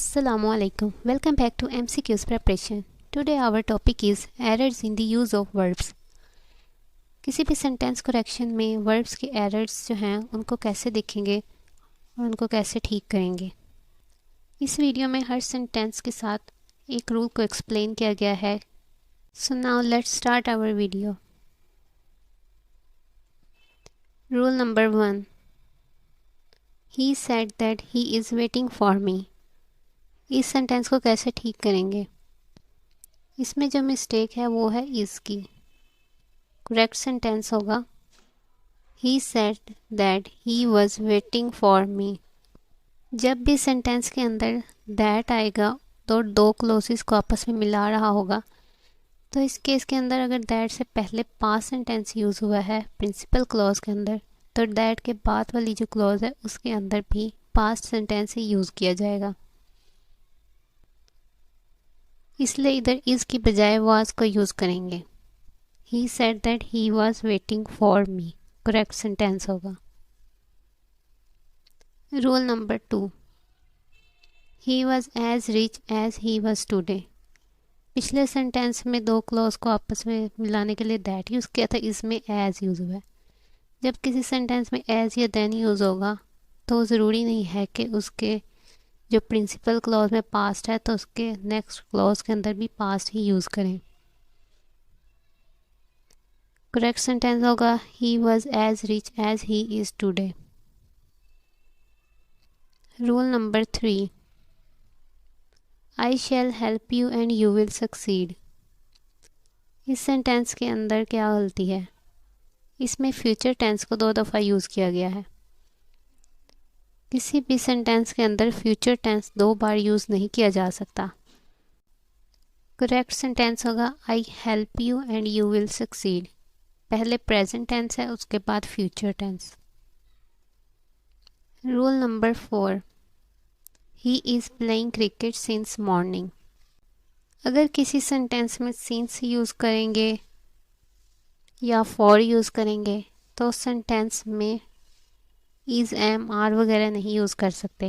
Assalamu alaikum. Welcome back to MCQ's preparation. Today our topic is errors in the use of verbs. किसी भी sentence correction में verbs के errors जो हैं उनको कैसे देखेंगे और उनको कैसे ठीक करेंगे। इस वीडियो में हर सेंटेंस के साथ एक रूल को एक्सप्लेन किया गया है। So now let's start our video. Rule number 1, he said that he is waiting for me. इस सेंटेंस को कैसे ठीक करेंगे। इसमें जो मिस्टेक है वो है इज़ की। करेक्ट सेंटेंस होगा ही said that he was waiting for मी। जब भी सेंटेंस के अंदर दैट आएगा तो दो क्लोजेस को आपस में मिला रहा होगा, तो इस केस के अंदर अगर दैट से पहले पास्ट सेंटेंस यूज़ हुआ है प्रिंसिपल क्लॉज के अंदर, तो दैट के बाद वाली जो क्लॉज है उसके अंदर भी पास्ट सेंटेंस ही यूज़ किया जाएगा। इसलिए इधर इज़ की बजाय वाज को यूज़ करेंगे। He said that he was waiting for me, correct sentence होगा। Rule number 2, he was as rich as he was today. पिछले सेंटेंस में दो क्लॉज को आपस में मिलाने के लिए दैट यूज़ किया था, इसमें एज यूज़ हुआ है। जब किसी सेंटेंस में एज या देन यूज़ होगा तो ज़रूरी नहीं है कि उसके जो प्रिंसिपल क्लॉज में पास्ट है तो उसके नेक्स्ट क्लॉज के अंदर भी पास्ट ही यूज़ करें। करेक्ट सेंटेंस होगा he was as rich as he is today. Rule number 3, I shall help you and you will succeed. इस सेंटेंस के अंदर क्या गलती है, इसमें फ्यूचर टेंस को 2 दफ़ा यूज़ किया गया है। किसी भी सेंटेंस के अंदर फ्यूचर टेंस 2 बार यूज़ नहीं किया जा सकता। करेक्ट सेंटेंस होगा I help you and you will succeed. पहले प्रेजेंट टेंस है, उसके बाद future tense. Rule number 4, he is playing cricket since morning. अगर किसी सेंटेंस में सिंस यूज़ करेंगे या फॉर यूज़ करेंगे तो सेंटेंस में इज़ एम आर वगैरह नहीं यूज़ कर सकते।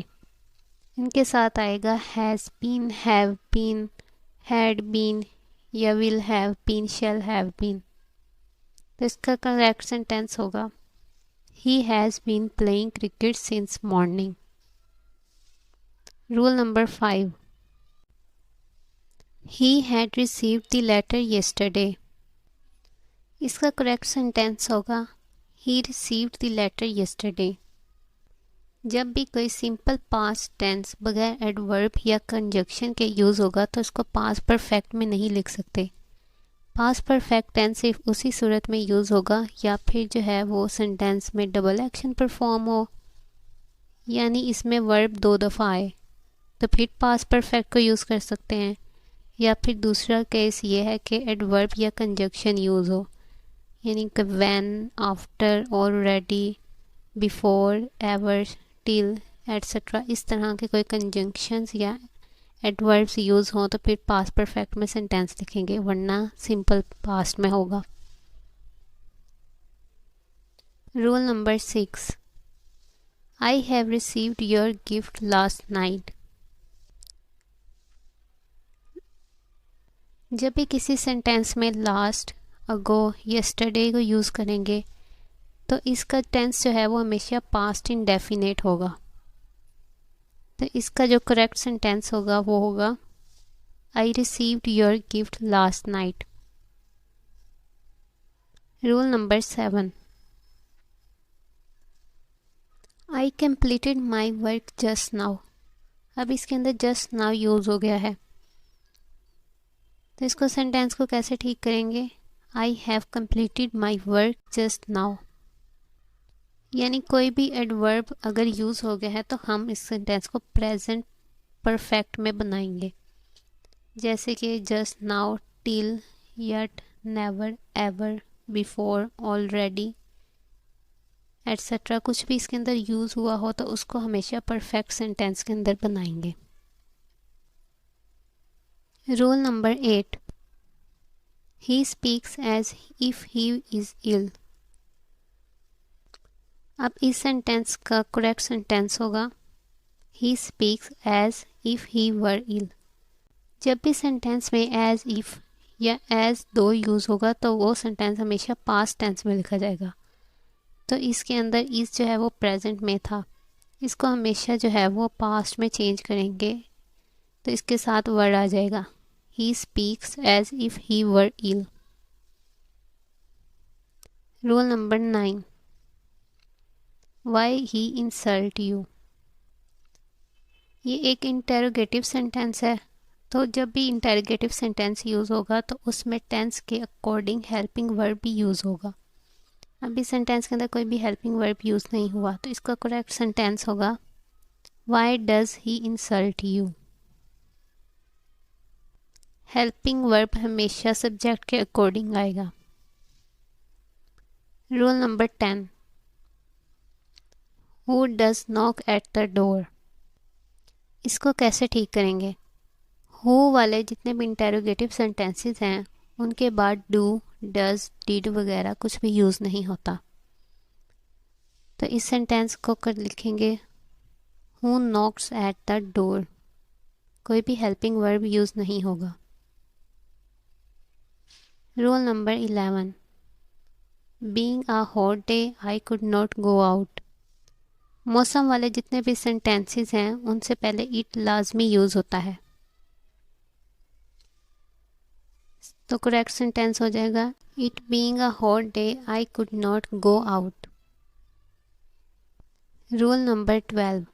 इनके साथ आएगा has been, have been, had been या will have been, shall have been. तो इसका करेक्ट सेंटेंस होगा he has been playing cricket since morning. Rule number 5, he had received the letter yesterday. इसका करेक्ट सेंटेंस होगा he received the letter yesterday. जब भी कोई simple past tense बगैर adverb या कंजक्शन के यूज़ होगा तो इसको पास्ट परफेक्ट में नहीं लिख सकते। पास्ट परफेक्ट टेंस सिर्फ उसी सूरत में यूज़ होगा या फिर जो है वो सेंटेंस में डबल एक्शन परफॉर्म हो, यानी इसमें वर्ब 2 दफ़ा आए तो फिर पास्ट परफेक्ट को यूज़ कर सकते हैं, या फिर दूसरा केस ये है कि एडवर्ब या कंजक्शन यूज़ हो, यानी कि when, after, already, before, ever, till etcetera. इस तरह के कोई कंजंक्शंस या एडवर्ब्स यूज़ हों तो फिर पास्ट परफेक्ट में सेंटेंस लिखेंगे, वरना सिंपल पास्ट में होगा। Rule number 6, I have received your gift last night. जब भी किसी सेंटेंस में लास्ट, अगो, यस्टरडे को यूज़ करेंगे तो इसका टेंस जो है वो हमेशा पास्ट इंडेफिनेट होगा। तो इसका जो करेक्ट सेंटेंस होगा वो होगा I received your gift last night. Rule number 7, I completed my work just now. अब इसके अंदर जस्ट नाउ यूज़ हो गया है, तो इसको सेंटेंस को कैसे ठीक करेंगे, I have completed my work just now. यानी कोई भी एडवर्ब अगर यूज़ हो गया है तो हम इस सेंटेंस को प्रेजेंट परफेक्ट में बनाएंगे, जैसे कि just now, till, yet, never, ever, before, already etcetera. कुछ भी इसके अंदर यूज़ हुआ हो तो उसको हमेशा परफेक्ट सेंटेंस के अंदर बनाएंगे। Rule number 8, he speaks as if he is ill. अब इस सेंटेंस का करेक्ट सेंटेंस होगा he speaks as if he were ill. जब भी सेंटेंस में एज इफ़ या एज दो यूज़ होगा तो वो सेंटेंस हमेशा पास्ट टेंस में लिखा जाएगा। तो इसके अंदर इस जो है वो प्रेजेंट में था, इसको हमेशा जो है वो पास्ट में चेंज करेंगे तो इसके साथ वर्ड आ जाएगा he speaks as if he were ill. Rule number 9, why he insult you. ये एक इंटेरोगेटिव सेंटेंस है, तो जब भी इंटेरोगेटिव सेंटेंस यूज़ होगा तो उसमें टेंस के अकॉर्डिंग हेल्पिंग वर्ब भी यूज़ होगा। अभी सेंटेंस के अंदर कोई भी हेल्पिंग वर्ब यूज़ नहीं हुआ तो इसका करेक्ट सेंटेंस होगा why does he insult you. Helping verb हमेशा सब्जेक्ट के अकॉर्डिंग आएगा। Rule number 10, who does knock at the door. इसको कैसे ठीक करेंगे? हु वाले जितने भी इंटेरोगेटिव सेंटेंसेस हैं उनके बाद डू, डज, डिड वगैरह कुछ भी यूज़ नहीं होता। तो इस सेंटेंस को कर लिखेंगे who Knox at the door, कोई भी हेल्पिंग वर्ब यूज़ नहीं होगा। Rule number 11, being a hot day I could not go out. मौसम वाले जितने भी सेंटेंसेस हैं उनसे पहले इट लाजमी यूज़ होता है, तो करेक्ट सेंटेंस हो जाएगा it being a hot day I could not go out. Rule number 12,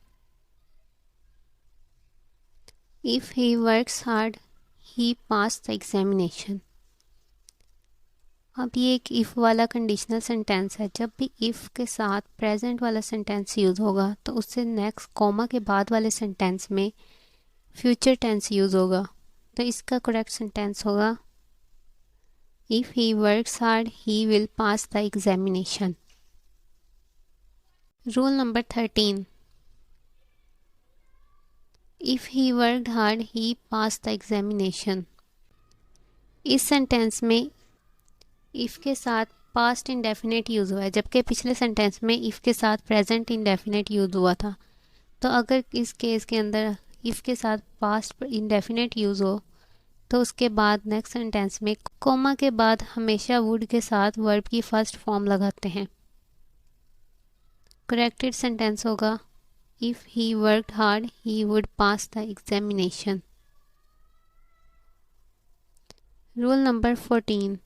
if he works hard he pass the examination. अब ये एक इफ़ वाला कंडीशनल सेंटेंस है। जब भी इफ़ के साथ प्रेजेंट वाला सेंटेंस यूज़ होगा तो उससे नेक्स्ट कॉमा के बाद वाले सेंटेंस में फ्यूचर टेंस यूज़ होगा। तो इसका करेक्ट सेंटेंस होगा if he works hard he will pass the examination. Rule number 13, if he worked hard he pass the examination. इस सेंटेंस में इफ़ के साथ पास्ट इंडेफिनेट यूज़ हुआ है, जबकि पिछले सेंटेंस में इफ़ के साथ प्रेजेंट इंडेफिनेट यूज़ हुआ था। तो अगर इस केस के अंदर इफ़ के साथ पास्ट इंडेफिनेट यूज़ हो तो उसके बाद नेक्स्ट सेंटेंस में कोमा के बाद हमेशा वुड के साथ वर्ब की फर्स्ट फॉर्म लगाते हैं। करेक्टेड सेंटेंस होगा if he worked hard he would pass the examination. Rule number 14,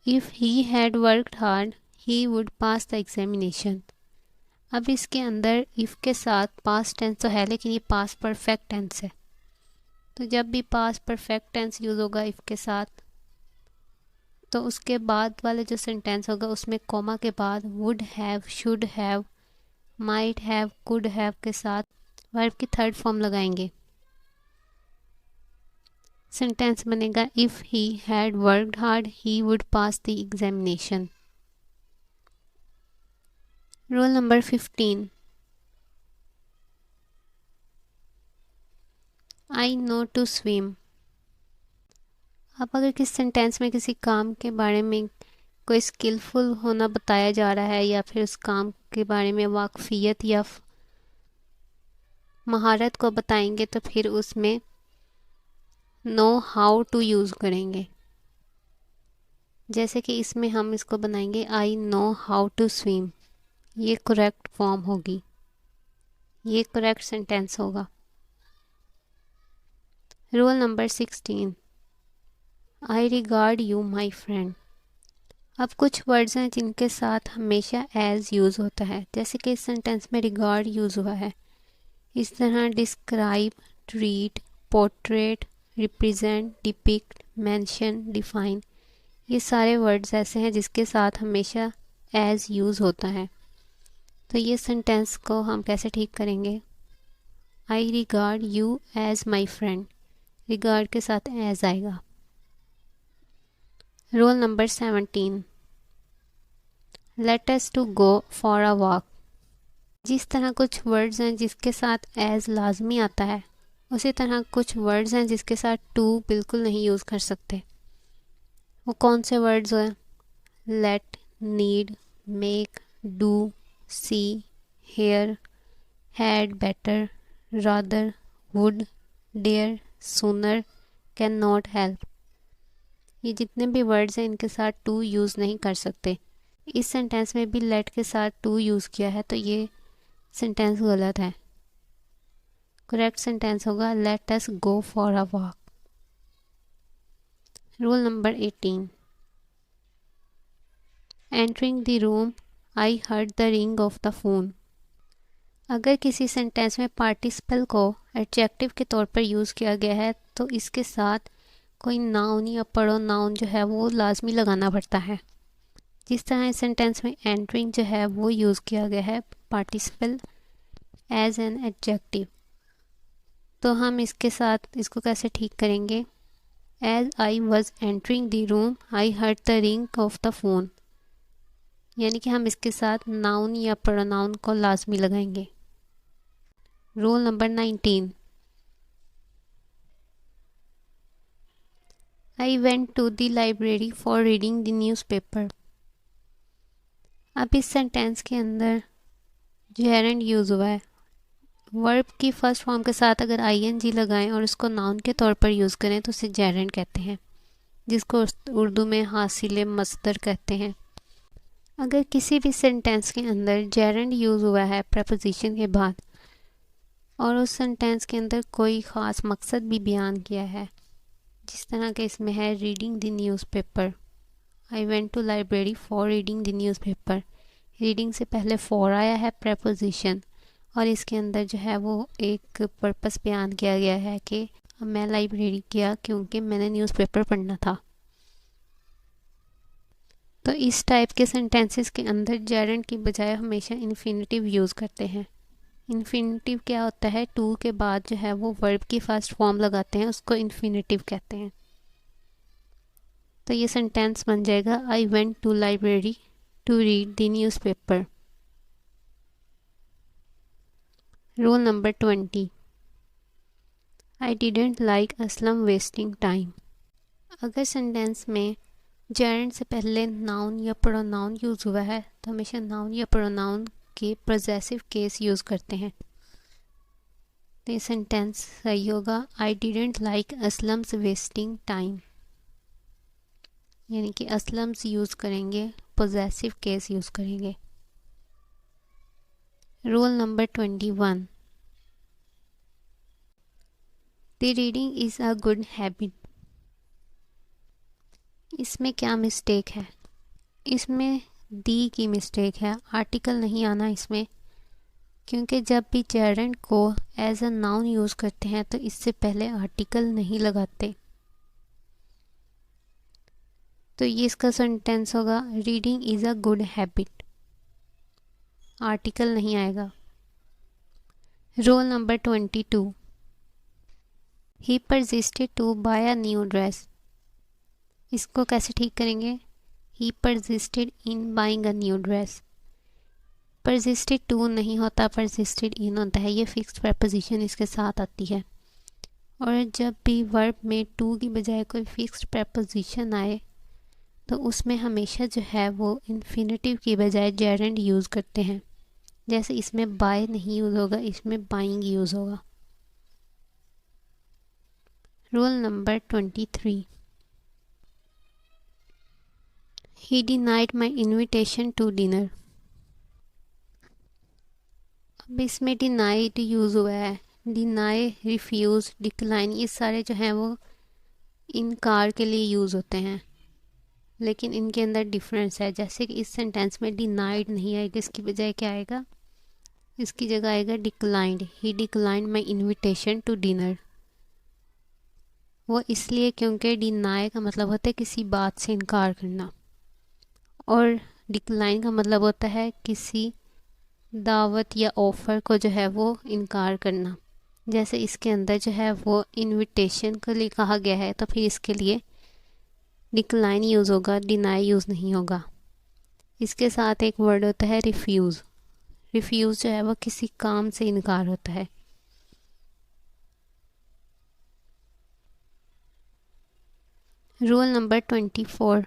if he had worked hard he would pass the examination. अब इसके अंदर इफ़ के साथ पास्ट टेंस तो है लेकिन ये पास्ट परफेक्ट टेंस है, तो जब भी पास्ट परफेक्ट टेंस यूज़ होगा इफ़ के साथ तो उसके बाद वाला जो सेंटेंस होगा उसमें कॉमा के बाद would have, should have, might have, could have के साथ वर्ब की थर्ड फॉर्म लगाएंगे। सेंटेंस बनेगा if he had worked hard he would pass the examination. Rule number 15, I know to swim. अब अगर किस सेंटेंस में किसी काम के बारे में कोई स्किलफुल होना बताया जा रहा है या फिर उस काम के बारे में वाकफियत या महारत को बताएंगे तो फिर उसमें नो हाउ टू यूज़ करेंगे। जैसे कि इसमें हम इसको बनाएंगे I know how to swim, ये करेक्ट फॉर्म होगी, ये करेक्ट सेंटेंस होगा। Rule number 16, I regard you my friend. अब कुछ वर्ड्स हैं जिनके साथ हमेशा एज यूज़ होता है, जैसे कि इस सेंटेंस में रिगार्ड यूज़ हुआ है। इस तरह describe, treat, portrait, represent, depict, mention, define, ये सारे वर्ड्स ऐसे हैं जिसके साथ हमेशा एज यूज़ होता है। तो ये सेंटेंस को हम कैसे ठीक करेंगे? I regard you as my friend, regard के साथ एज आएगा। Rule number 17, let us to go for a walk. जिस तरह कुछ वर्ड्स हैं जिसके साथ एज लाजमी आता है, उसी तरह कुछ वर्ड्स हैं जिसके साथ टू बिल्कुल नहीं यूज़ कर सकते। वो कौन से वर्ड्स हैं? Let, need, make, do, see, hear, had, better, rather, would, dare, sooner, can not help. ये जितने भी वर्ड्स हैं इनके साथ टू यूज़ नहीं कर सकते। इस सेंटेंस में भी लेट के साथ टू यूज़ किया है तो ये सेंटेंस गलत है। करेक्ट सेंटेंस होगा let us go for a walk. Rule number 18, entering the room I heard the ring of the phone. अगर किसी सेंटेंस में पार्टिसिपल को एडजेक्टिव के तौर पर यूज़ किया गया है तो इसके साथ कोई नाउन या प्रोनाउन जो है वो लाजमी लगाना पड़ता है। जिस तरह इस सेंटेंस में एंटरिंग जो है वो यूज़ किया गया है पार्टिसिपल एज एन एडजेक्टिव, तो हम इसके साथ इसको कैसे ठीक करेंगे। As I was entering the room I heard the ring of the phone, यानी कि हम इसके साथ नाउन या प्रोनाउन को लाजमी लगाएंगे। Rule number 19, I went to the library for reading the newspaper. अब इस सेंटेंस के अंदर जेरेंड यूज़ हुआ है। वर्ब की फर्स्ट फॉर्म के साथ अगर आईएनजी लगाएं और उसको नाउन के तौर पर यूज़ करें तो उसे जेरेंड कहते हैं, जिसको उर्दू में हासिल मस्दर कहते हैं। अगर किसी भी सेंटेंस के अंदर जेरेंड यूज़ हुआ है प्रपोजिशन के बाद और उस सेंटेंस के अंदर कोई ख़ास मकसद भी बयान किया है, जिस तरह के इसमें है reading the newspaper, I went to library for reading the newspaper. Reading से पहले फॉर आया है प्रपोजिशन और इसके अंदर जो है वो एक पर्पस बयान किया गया है कि मैं लाइब्रेरी गया क्योंकि मैंने न्यूज़पेपर पढ़ना था। तो इस टाइप के सेंटेंसेस के अंदर जेरेंड की बजाय हमेशा इन्फिनिटिव यूज़ करते हैं। इन्फिनिटिव क्या होता है, टू के बाद जो है वो वर्ब की फर्स्ट फॉर्म लगाते हैं, उसको इन्फिनिटिव कहते हैं। तो ये सेंटेंस बन जाएगा I went to library to read the newspaper. Rule number 20, I didn't like Aslam wasting time. अगर सेंटेंस में जेरेंड से पहले नाउन या प्रोनाउन यूज़ हुआ है तो हमेशा नाउन या प्रोनाउन के पॉसेसिव केस यूज़ करते हैं। तो ये सेंटेंस सही होगा आई didn't like Aslam's wasting time, यानी कि असलम्स यूज़ करेंगे, पॉसेसिव केस यूज़ करेंगे। Rule number 21, the reading is a good habit. इसमें क्या मिस्टेक है, इसमें दी की मिस्टेक है, आर्टिकल नहीं आना इसमें, क्योंकि जब भी जेरेंड को एज अ नाउन यूज़ करते हैं तो इससे पहले आर्टिकल नहीं लगाते। तो ये इसका सेंटेंस होगा reading is a good habit, article नहीं आएगा। Rule number 22, he persisted to buy a new dress. इसको कैसे ठीक करेंगे, he persisted in buying a new dress. Persisted to नहीं होता, परसिस्टेड इन होता है, ये फिक्स्ड प्रपोजिशन इसके साथ आती है। और जब भी वर्ब में टू की बजाय कोई फिक्स्ड प्रपोजिशन आए तो उसमें हमेशा जो है वो इन्फिनिटिव की बजाय जेरेंड यूज़ करते हैं। जैसे इसमें बाय नहीं यूज़ होगा, इसमें बाइंग यूज़ होगा। Rule number 23, he denied my invitation to dinner. अब इसमें डिनाइड यूज़ हुआ है, डिनाई, रिफ्यूज़, डिक्लाइन, ये सारे जो हैं वो इनकार के लिए यूज़ होते हैं, लेकिन इनके अंदर डिफरेंस है। जैसे कि इस सेंटेंस में डिनाइड नहीं आएगा, इसकी बजाय क्या आएगा, इसकी जगह आएगा declined, he declined my invitation to dinner. वो इसलिए क्योंकि डिनाई का मतलब होता है किसी बात से इनकार करना और डिक्लाइन का मतलब होता है किसी दावत या ऑफ़र को जो है वो इनकार करना। जैसे इसके अंदर जो है वो इनविटेशन के लिए कहा गया है तो फिर इसके लिए डिक्लाइन यूज़ होगा, डिनाई यूज़ नहीं होगा। इसके साथ एक वर्ड होता है रिफ्यूज़। रिफ्यूज़ जो है वो किसी काम से इनकार होता है। Rule number 24,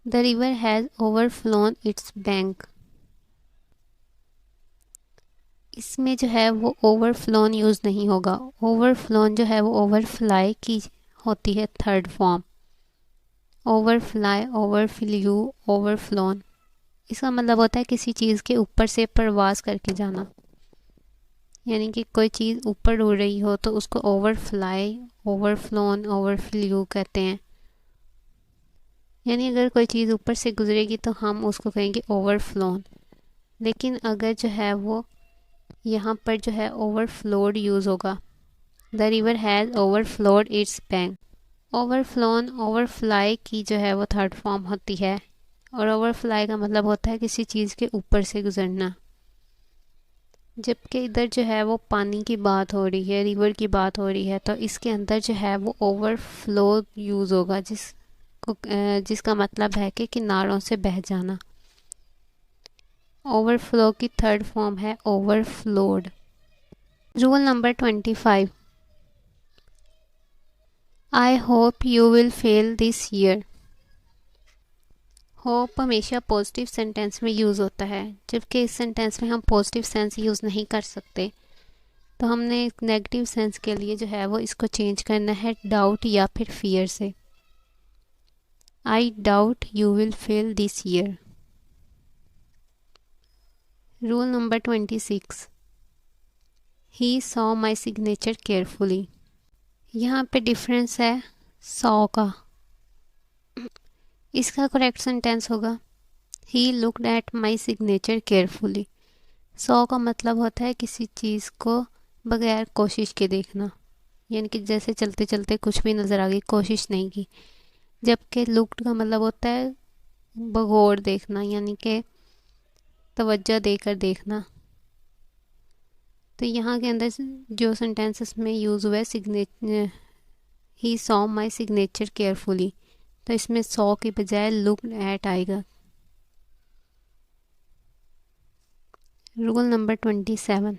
the river has overflown its bank. इसमें जो है वो ओवरफ्लोन यूज़ नहीं होगा। ओवरफ्लोन जो है वो ओवरफ्लाई की होती है थर्ड फॉर्म। ओवरफ्लाई, ओवरफ्ल्यू, ओवरफ्लोन, इसका मतलब होता है किसी चीज़ के ऊपर से परवास करके जाना। यानी कि कोई चीज़ ऊपर उड़ रही हो तो उसको ओवरफ्लाई, ओवरफ्लोन, ओवरफ्ल्यू कहते हैं। यानी अगर कोई चीज़ ऊपर से गुजरेगी तो हम उसको कहेंगे ओवरफ्लोन। लेकिन अगर जो है वो यहाँ पर जो है ओवरफ्लोड यूज़ होगा। The river has overflowed its bank. Overflown overfly की जो है वो थर्ड फॉर्म होती है, और ओवरफ्लाई का मतलब होता है किसी चीज़ के ऊपर से गुजरना। जबकि इधर जो है वो पानी की बात हो रही है, रिवर की बात हो रही है, तो इसके अंदर जो है वो ओवरफ्लो यूज़ होगा, जिसका मतलब है कि किनारों से बह जाना। ओवरफ्लो की थर्ड फॉर्म है overflowed. Rule number 25, I hope you will fail this year. Hope हमेशा पॉजिटिव सेंटेंस में यूज़ होता है, जबकि इस सेंटेंस में हम पॉजिटिव सेंस यूज़ नहीं कर सकते। तो हमने नेगेटिव सेंस के लिए जो है वो इसको चेंज करना है डाउट या फिर फियर से। I doubt you will fail this year. Rule number 26, he saw my signature carefully. यहाँ पे डिफरेंस है सॉ का। इसका करेक्ट सेंटेंस होगा he looked at my signature carefully. Saw का मतलब होता है किसी चीज़ को बगैर कोशिश के देखना, यानी कि जैसे चलते चलते कुछ भी नज़र आ गई, कोशिश नहीं की। जबकि लुक्ड का मतलब होता है बगौर देखना, यानी कि तवज्जो देकर देखना। तो यहाँ के अंदर जो सेंटेंसेस में यूज़ हुआ है signature, he saw my signature carefully, तो इसमें सॉ की बजाय लुक्ड एट आएगा। Rule number 27,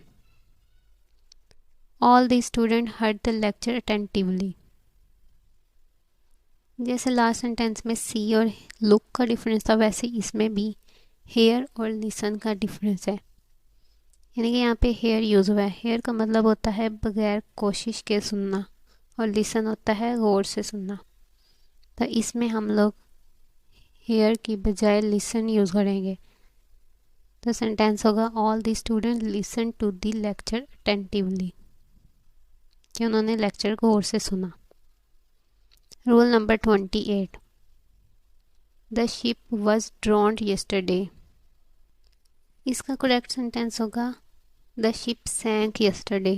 all the student heard the lecture attentively. जैसे लास्ट सेंटेंस में सी और लुक का डिफरेंस था, वैसे इसमें भी हेयर और लिसन का डिफरेंस है। यानी कि यहाँ पे हेयर यूज़ हुआ है। हेयर का मतलब होता है बगैर कोशिश के सुनना, और लिसन होता है गौर से सुनना। तो इसमें हम लोग हेयर की बजाय लिसन यूज़ करेंगे। तो सेंटेंस होगा all the student listen to the lecture attentively, कि उन्होंने लेक्चर को गौर से सुना। Rule number 28, the ship was drowned yesterday. इसका करेक्ट सेंटेंस होगा द शिप सैंक येस्टरडे,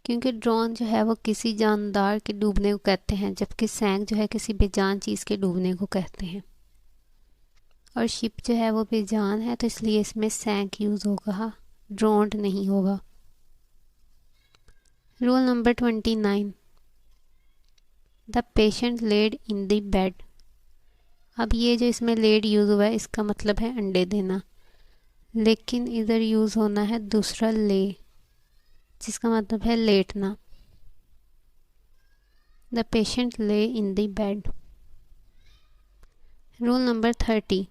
क्योंकि ड्रॉन जो है वो किसी जानदार के डूबने को कहते हैं, जबकि सैंक जो है किसी बेजान चीज़ के डूबने को कहते हैं। और शिप जो है वो बेजान है, तो इसलिए इसमें सैंक यूज़ होगा, ड्रॉन्ड नहीं होगा। Rule number 29, the patient laid in the bed. अब ये जो इसमें लेड यूज़ हुआ है इसका मतलब है अंडे देना, लेकिन इधर यूज़ होना है दूसरा ले, जिसका मतलब है लेटना। The patient lay in the bed. Rule number 30,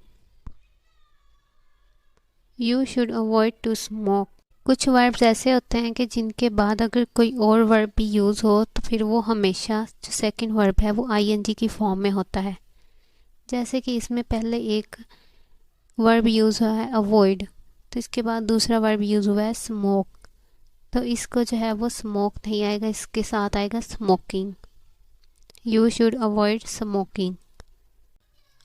you should avoid to smoke. कुछ वर्ब्स ऐसे होते हैं कि जिनके बाद अगर कोई और वर्ब भी यूज़ हो तो फिर वो हमेशा जो सेकंड वर्ब है वो आईएनजी की फॉर्म में होता है। जैसे कि इसमें पहले एक वर्ब यूज़ हुआ है अवॉइड, तो इसके बाद दूसरा वर्ब यूज़ हुआ है स्मोक, तो इसको जो है वो स्मोक नहीं आएगा, इसके साथ आएगा smoking. You should avoid smoking.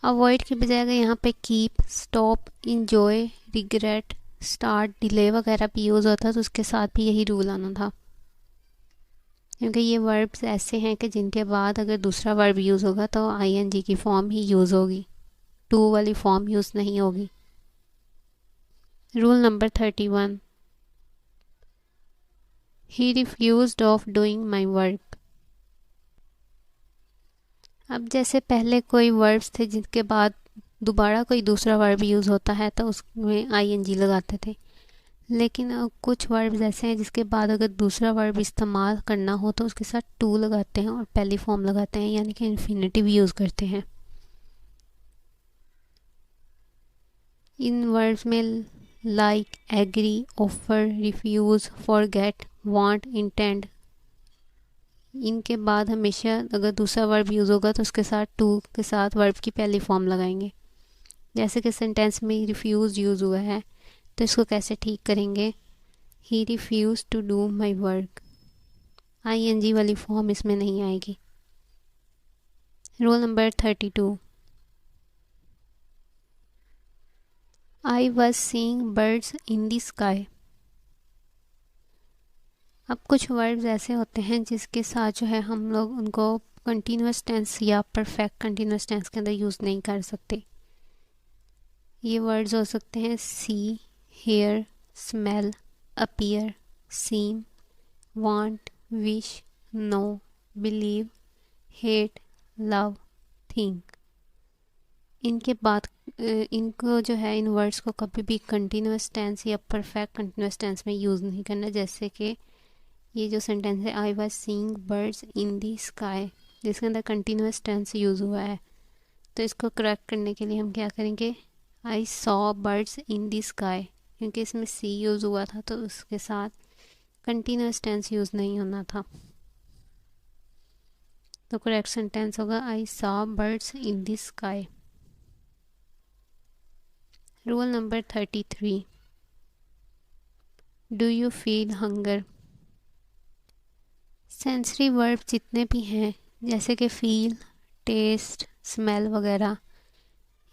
Avoid की बजाय अगर यहाँ पे keep, stop, enjoy, regret, start, delay वगैरह भी यूज़ होता तो उसके साथ भी यही रूल आना था, क्योंकि ये वर्ब्स ऐसे हैं कि जिनके बाद अगर दूसरा वर्ब यूज़ होगा तो आईएनजी की फॉर्म ही यूज़ होगी, टू वाली फॉर्म यूज़ नहीं होगी। Rule number 31, he refused of doing my work. अब जैसे पहले कोई वर्ब्स थे जिनके बाद दोबारा कोई दूसरा वर्ब यूज़ होता है तो उसमें आईएनजी लगाते थे, लेकिन अब कुछ वर्ब्स ऐसे हैं जिसके बाद अगर दूसरा वर्ब इस्तेमाल करना हो तो उसके साथ टू लगाते हैं और पहली फॉर्म लगाते हैं, यानी कि इन्फिनेटिव यूज़ करते हैं। इन वर्ब्स में like, agree, offer, refuse, forget, want, intend. इनके बाद हमेशा अगर दूसरा वर्ब यूज़ होगा तो उसके साथ टू के साथ वर्ब की पहली फॉर्म लगाएंगे। जैसे कि सेंटेंस में रिफ्यूज़ यूज़ हुआ है तो इसको कैसे ठीक करेंगे? He refuse to do my work. ING वाली फॉर्म इसमें नहीं आएगी। Rule number 32। I was seeing birds in the sky. अब कुछ वर्ड्स ऐसे होते हैं जिसके साथ जो है हम लोग उनको कंटिन्यूस टेंस या परफेक्ट कंटिन्यूस टेंस के अंदर यूज़ नहीं कर सकते। ये वर्ड्स हो सकते हैं see, hear, smell, appear, seem, want, wish, know, believe, hate, love, think. इनके बाद इनको जो है इन वर्ड्स को कभी भी कंटिन्यूस टेंस या परफेक्ट कंटिन्यूस टेंस में यूज़ नहीं करना। जैसे कि ये जो सेंटेंस है I was seeing birds in the sky, जिसके अंदर कंटिन्यूस टेंस यूज़ हुआ है, तो इसको करेक्ट करने के लिए हम क्या करेंगे? I saw birds in the sky, क्योंकि इसमें सी यूज़ हुआ था तो उसके साथ कंटिन्यूस टेंस यूज़ नहीं होना था। तो करेक्ट सेंटेंस होगा I saw birds in the sky. Rule number 33। Do you feel hunger. Sensory verb जितने भी हैं जैसे कि फील, टेस्ट, स्मेल वगैरह,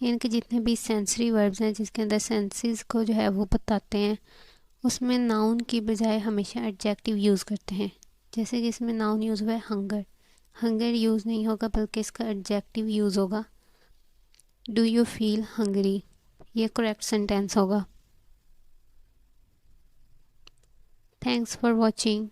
इनके जितने भी सेंसरी वर्ब्स हैं जिसके अंदर सेंसेस को जो है वो बताते हैं, उसमें नाउन की बजाय हमेशा एडजेक्टिव यूज़ करते हैं। जैसे कि इसमें नाउन यूज़ हुआ है हंगर, हंगर यूज़ नहीं होगा बल्कि इसका एडजेक्टिव यूज़ होगा डू यू फील हंगरी। ये करेक्ट सेंटेंस होगा। Thanks for watching.